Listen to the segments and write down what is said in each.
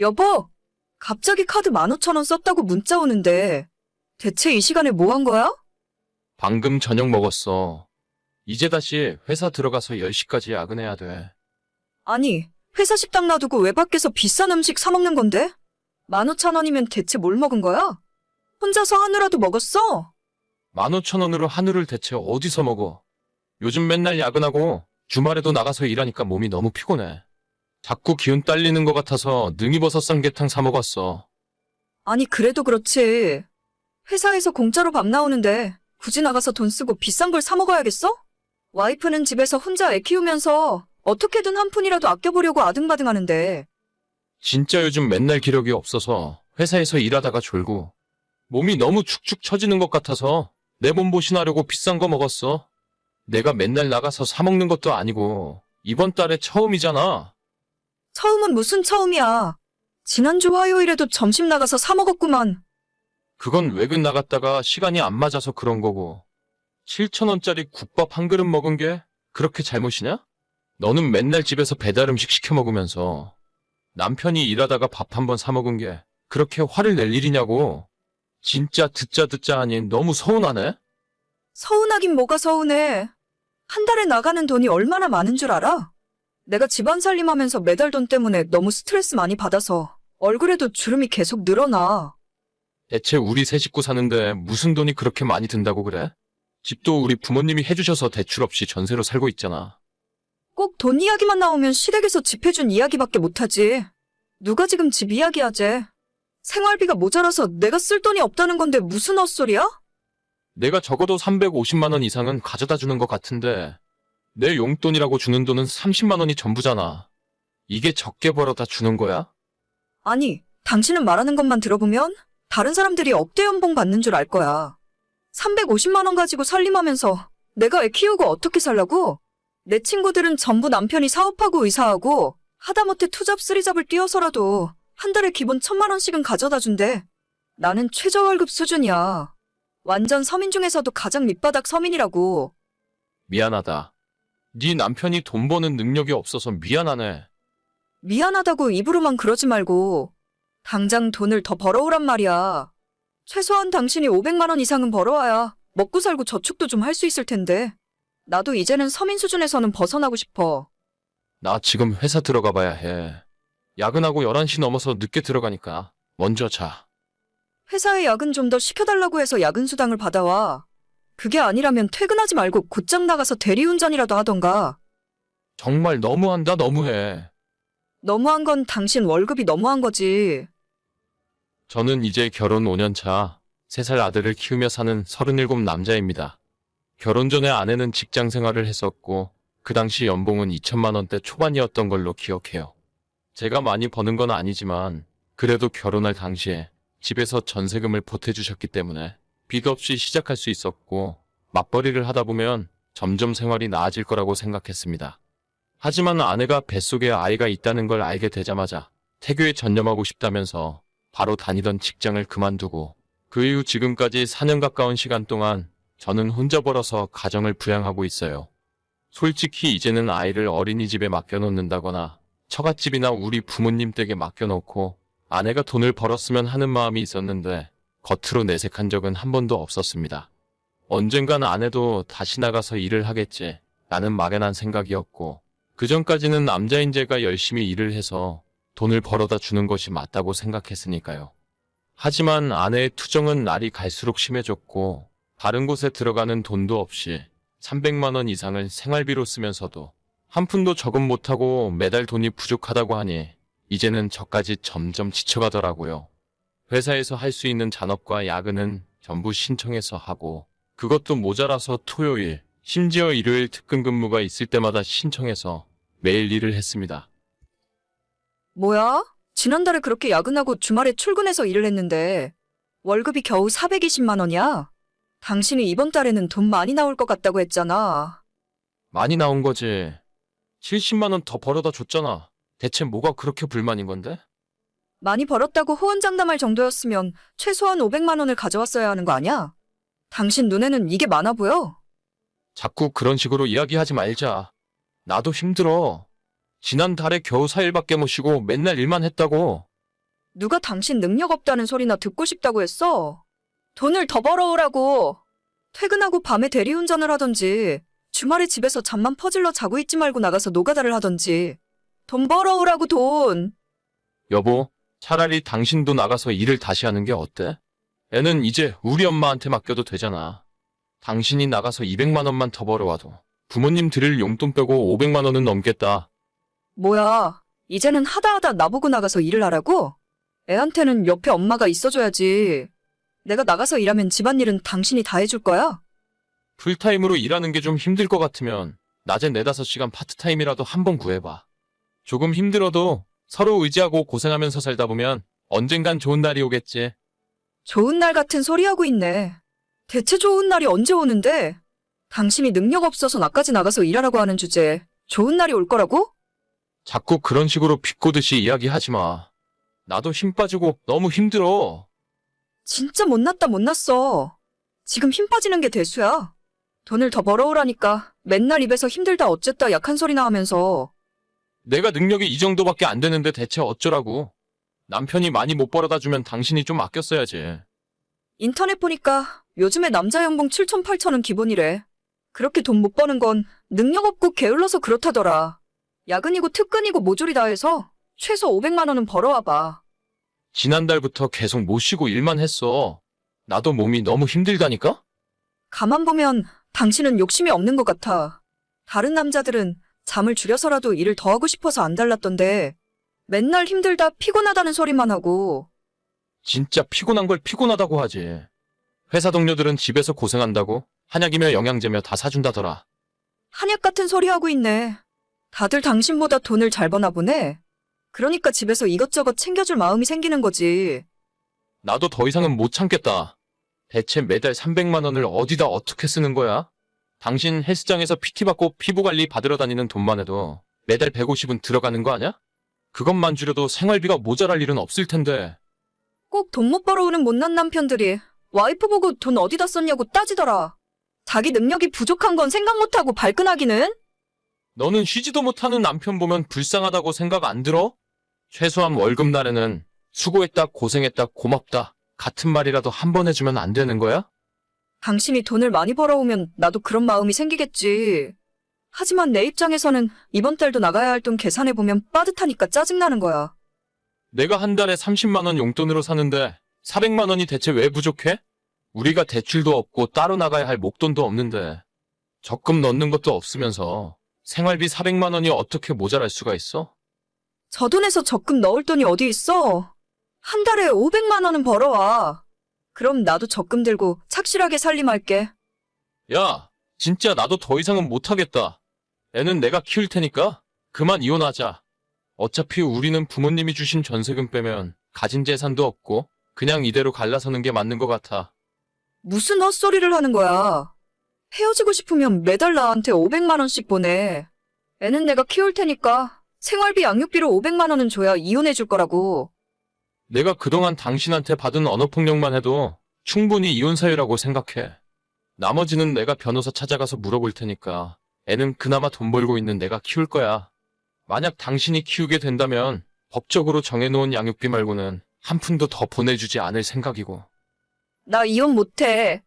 여보, 갑자기 카드 15,000원 썼다고 문자 오는데 대체 이 시간에 뭐 한 거야? 방금 저녁 먹었어. 이제 다시 회사 들어가서 10시까지 야근해야 돼. 아니, 회사 식당 놔두고 왜 밖에서 비싼 음식 사 먹는 건데? 15,000원이면 대체 뭘 먹은 거야? 혼자서 한우라도 먹었어? 15,000원으로 한우를 대체 어디서 먹어? 요즘 맨날 야근하고 주말에도 나가서 일하니까 몸이 너무 피곤해. 자꾸 기운 딸리는 것 같아서 능이버섯 삼계탕 사 먹었어. 아니, 그래도 그렇지. 회사에서 공짜로 밥 나오는데 굳이 나가서 돈 쓰고 비싼 걸 사 먹어야겠어? 와이프는 집에서 혼자 애 키우면서 어떻게든 한 푼이라도 아껴보려고 아등바등 하는데. 진짜 요즘 맨날 기력이 없어서 회사에서 일하다가 졸고 몸이 너무 축축 처지는 것 같아서 내 몸보신하려고 비싼 거 먹었어. 내가 맨날 나가서 사 먹는 것도 아니고 이번 달에 처음이잖아. 처음은 무슨 처음이야. 지난주 화요일에도 점심 나가서 사 먹었구만. 그건 외근 나갔다가 시간이 안 맞아서 그런 거고 7,000원짜리 국밥 한 그릇 먹은 게 그렇게 잘못이냐? 너는 맨날 집에서 배달 음식 시켜 먹으면서 남편이 일하다가 밥 한 번 사 먹은 게 그렇게 화를 낼 일이냐고. 진짜 듣자 하니 너무 서운하네? 서운하긴 뭐가 서운해. 한 달에 나가는 돈이 얼마나 많은 줄 알아? 내가 집안 살림하면서 매달 돈 때문에 너무 스트레스 많이 받아서 얼굴에도 주름이 계속 늘어나. 대체 우리 세 식구 사는데 무슨 돈이 그렇게 많이 든다고 그래? 집도 우리 부모님이 해주셔서 대출 없이 전세로 살고 있잖아. 꼭 돈 이야기만 나오면 시댁에서 집 해준 이야기밖에 못하지. 누가 지금 집 이야기하재. 생활비가 모자라서 내가 쓸 돈이 없다는 건데 무슨 헛소리야? 내가 적어도 350만 원 이상은 가져다 주는 것 같은데 내 용돈이라고 주는 돈은 30만 원이 전부잖아. 이게 적게 벌어다 주는 거야? 아니, 당신은 말하는 것만 들어보면 다른 사람들이 억대 연봉 받는 줄 알 거야. 350만 원 가지고 살림하면서 내가 애 키우고 어떻게 살라고? 내 친구들은 전부 남편이 사업하고 의사하고 하다못해 투잡 쓰리잡을 뛰어서라도 한 달에 기본 1,000만 원씩은 가져다 준대. 나는 최저월급 수준이야. 완전 서민 중에서도 가장 밑바닥 서민이라고. 미안하다. 네 남편이 돈 버는 능력이 없어서 미안하네. 미안하다고 입으로만 그러지 말고 당장 돈을 더 벌어오란 말이야. 최소한 당신이 500만 원 이상은 벌어와야 먹고 살고 저축도 좀 할 수 있을 텐데. 나도 이제는 서민 수준에서는 벗어나고 싶어. 나 지금 회사 들어가 봐야 해. 야근하고 11시 넘어서 늦게 들어가니까 먼저 자. 회사에 야근 좀 더 시켜달라고 해서 야근 수당을 받아와. 그게 아니라면 퇴근하지 말고 곧장 나가서 대리운전이라도 하던가. 정말 너무한다 너무해. 너무한 건 당신 월급이 너무한 거지. 저는 이제 결혼 5년 차 3살 아들을 키우며 사는 37 남자입니다. 결혼 전에 아내는 직장 생활을 했었고 그 당시 연봉은 2천만 원대 초반이었던 걸로 기억해요. 제가 많이 버는 건 아니지만 그래도 결혼할 당시에 집에서 전세금을 보태주셨기 때문에 빚 없이 시작할 수 있었고 맞벌이를 하다 보면 점점 생활이 나아질 거라고 생각했습니다. 하지만 아내가 뱃속에 아이가 있다는 걸 알게 되자마자 태교에 전념하고 싶다면서 바로 다니던 직장을 그만두고 그 이후 지금까지 4년 가까운 시간 동안 저는 혼자 벌어서 가정을 부양하고 있어요. 솔직히 이제는 아이를 어린이집에 맡겨놓는다거나 처갓집이나 우리 부모님 댁에 맡겨놓고 아내가 돈을 벌었으면 하는 마음이 있었는데 겉으로 내색한 적은 한 번도 없었습니다. 언젠간 아내도 다시 나가서 일을 하겠지 라는 막연한 생각이었고 그전까지는 남자인 제가 열심히 일을 해서 돈을 벌어다 주는 것이 맞다고 생각했으니까요. 하지만 아내의 투정은 날이 갈수록 심해졌고 다른 곳에 들어가는 돈도 없이 300만 원 이상을 생활비로 쓰면서도 한 푼도 저금 못하고 매달 돈이 부족하다고 하니 이제는 저까지 점점 지쳐가더라고요. 회사에서 할 수 있는 잔업과 야근은 전부 신청해서 하고 그것도 모자라서 토요일, 심지어 일요일 특근 근무가 있을 때마다 신청해서 매일 일을 했습니다. 뭐야? 지난달에 그렇게 야근하고 주말에 출근해서 일을 했는데 월급이 겨우 420만 원이야? 당신이 이번 달에는 돈 많이 나올 것 같다고 했잖아. 많이 나온 거지. 70만 원 더 벌어다 줬잖아. 대체 뭐가 그렇게 불만인 건데? 많이 벌었다고 호언장담할 정도였으면 최소한 500만 원을 가져왔어야 하는 거 아니야? 당신 눈에는 이게 많아 보여? 자꾸 그런 식으로 이야기하지 말자. 나도 힘들어. 지난달에 겨우 4일밖에 못 쉬고 맨날 일만 했다고. 누가 당신 능력 없다는 소리나 듣고 싶다고 했어? 돈을 더 벌어오라고. 퇴근하고 밤에 대리운전을 하던지, 주말에 집에서 잠만 퍼질러 자고 있지 말고 나가서 노가다를 하던지. 돈 벌어오라고, 돈. 여보, 차라리 당신도 나가서 일을 다시 하는 게 어때? 애는 이제 우리 엄마한테 맡겨도 되잖아. 당신이 나가서 200만 원만 더 벌어와도 부모님 드릴 용돈 빼고 500만 원은 넘겠다. 뭐야, 이제는 하다 나보고 나가서 일을 하라고? 애한테는 옆에 엄마가 있어줘야지. 내가 나가서 일하면 집안일은 당신이 다 해줄 거야? 풀타임으로 일하는 게 좀 힘들 것 같으면 낮에 4-5시간 파트타임이라도 한번 구해봐. 조금 힘들어도 서로 의지하고 고생하면서 살다 보면 언젠간 좋은 날이 오겠지. 좋은 날 같은 소리 하고 있네. 대체 좋은 날이 언제 오는데? 당신이 능력 없어서 나까지 나가서 일하라고 하는 주제에 좋은 날이 올 거라고? 자꾸 그런 식으로 비꼬듯이 이야기하지 마. 나도 힘 빠지고 너무 힘들어. 진짜 못났어. 지금 힘 빠지는 게 대수야. 돈을 더 벌어오라니까 맨날 입에서 힘들다 어쨌다 약한 소리나 하면서. 내가 능력이 이 정도밖에 안 되는데 대체 어쩌라고. 남편이 많이 못 벌어다 주면 당신이 좀 아껴 써야지. 인터넷 보니까 요즘에 남자 연봉 7천 8천은 기본이래. 그렇게 돈 못 버는 건 능력 없고 게을러서 그렇다더라. 야근이고 특근이고 모조리 다 해서 최소 500만 원은 벌어와봐. 지난달부터 계속 못 쉬고 일만 했어. 나도 몸이 너무 힘들다니까? 가만 보면 당신은 욕심이 없는 것 같아. 다른 남자들은 잠을 줄여서라도 일을 더 하고 싶어서 안 달랐던데 맨날 힘들다 피곤하다는 소리만 하고. 진짜 피곤한 걸 피곤하다고 하지. 회사 동료들은 집에서 고생한다고 한약이며 영양제며 다 사준다더라. 한약 같은 소리 하고 있네. 다들 당신보다 돈을 잘 버나 보네. 그러니까 집에서 이것저것 챙겨줄 마음이 생기는 거지. 나도 더 이상은 못 참겠다. 대체 매달 300만 원을 어디다 어떻게 쓰는 거야? 당신 헬스장에서 PT 받고 피부 관리 받으러 다니는 돈만 해도 매달 150은 들어가는 거 아니야? 그것만 줄여도 생활비가 모자랄 일은 없을 텐데. 꼭 돈 못 벌어오는 못난 남편들이 와이프 보고 돈 어디다 썼냐고 따지더라. 자기 능력이 부족한 건 생각 못하고 발끈하기는? 너는 쉬지도 못하는 남편 보면 불쌍하다고 생각 안 들어? 최소한 월급날에는 수고했다, 고생했다, 고맙다 같은 말이라도 한 번 해주면 안 되는 거야? 당신이 돈을 많이 벌어오면 나도 그런 마음이 생기겠지. 하지만 내 입장에서는 이번 달도 나가야 할 돈 계산해보면 빠듯하니까 짜증나는 거야. 내가 한 달에 30만 원 용돈으로 사는데 400만 원이 대체 왜 부족해? 우리가 대출도 없고 따로 나가야 할 목돈도 없는데 적금 넣는 것도 없으면서 생활비 400만 원이 어떻게 모자랄 수가 있어? 저 돈에서 적금 넣을 돈이 어디 있어? 한 달에 500만 원은 벌어와. 그럼 나도 적금 들고 착실하게 살림할게. 야, 진짜 나도 더 이상은 못하겠다. 애는 내가 키울 테니까 그만 이혼하자. 어차피 우리는 부모님이 주신 전세금 빼면 가진 재산도 없고 그냥 이대로 갈라서는 게 맞는 것 같아. 무슨 헛소리를 하는 거야. 헤어지고 싶으면 매달 나한테 500만 원씩 보내. 애는 내가 키울 테니까 생활비 양육비로 500만 원은 줘야 이혼해 줄 거라고. 내가 그동안 당신한테 받은 언어폭력만 해도 충분히 이혼 사유라고 생각해. 나머지는 내가 변호사 찾아가서 물어볼 테니까 애는 그나마 돈 벌고 있는 내가 키울 거야. 만약 당신이 키우게 된다면 법적으로 정해놓은 양육비 말고는 한 푼도 더 보내주지 않을 생각이고. 나 이혼 못해.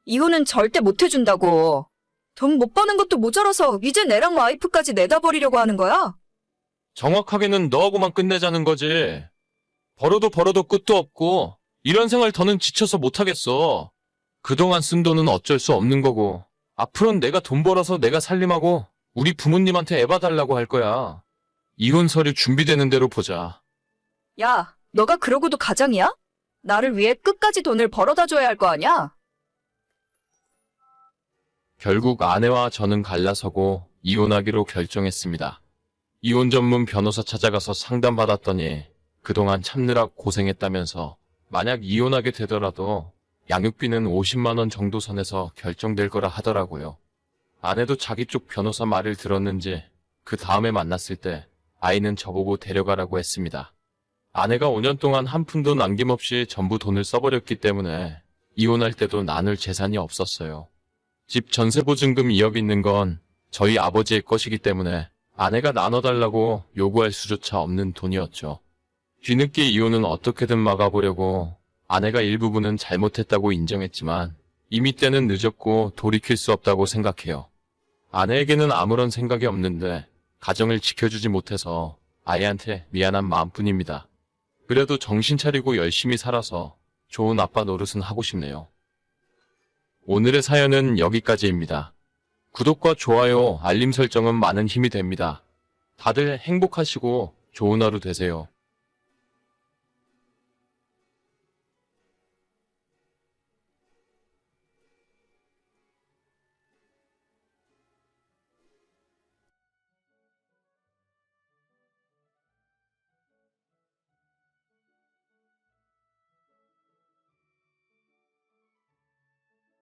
이혼은 절대 못 해준다고. 돈 못 버는 것도 모자라서 이제 내랑 와이프까지 내다 버리려고 하는 거야? 정확하게는 너하고만 끝내자는 거지. 벌어도 끝도 없고 이런 생활 더는 지쳐서 못하겠어. 그동안 쓴 돈은 어쩔 수 없는 거고 앞으로는 내가 돈 벌어서 내가 살림하고 우리 부모님한테 애봐 달라고 할 거야. 이혼 서류 준비되는 대로 보자. 야, 너가 그러고도 가장이야? 나를 위해 끝까지 돈을 벌어다 줘야 할 거 아니야? 결국 아내와 저는 갈라서고 이혼하기로 결정했습니다. 이혼 전문 변호사 찾아가서 상담받았더니 그동안 참느라 고생했다면서 만약 이혼하게 되더라도 양육비는 50만 원 정도 선에서 결정될 거라 하더라고요. 아내도 자기 쪽 변호사 말을 들었는지 그 다음에 만났을 때 아이는 저보고 데려가라고 했습니다. 아내가 5년 동안 한 푼도 남김없이 전부 돈을 써버렸기 때문에 이혼할 때도 나눌 재산이 없었어요. 집 전세보증금 2억 있는 건 저희 아버지의 것이기 때문에 아내가 나눠달라고 요구할 수조차 없는 돈이었죠. 뒤늦게 이혼은 어떻게든 막아보려고 아내가 일부분은 잘못했다고 인정했지만 이미 때는 늦었고 돌이킬 수 없다고 생각해요. 아내에게는 아무런 생각이 없는데 가정을 지켜주지 못해서 아이한테 미안한 마음뿐입니다. 그래도 정신 차리고 열심히 살아서 좋은 아빠 노릇은 하고 싶네요. 오늘의 사연은 여기까지입니다. 구독과 좋아요, 알림 설정은 많은 힘이 됩니다. 다들 행복하시고 좋은 하루 되세요.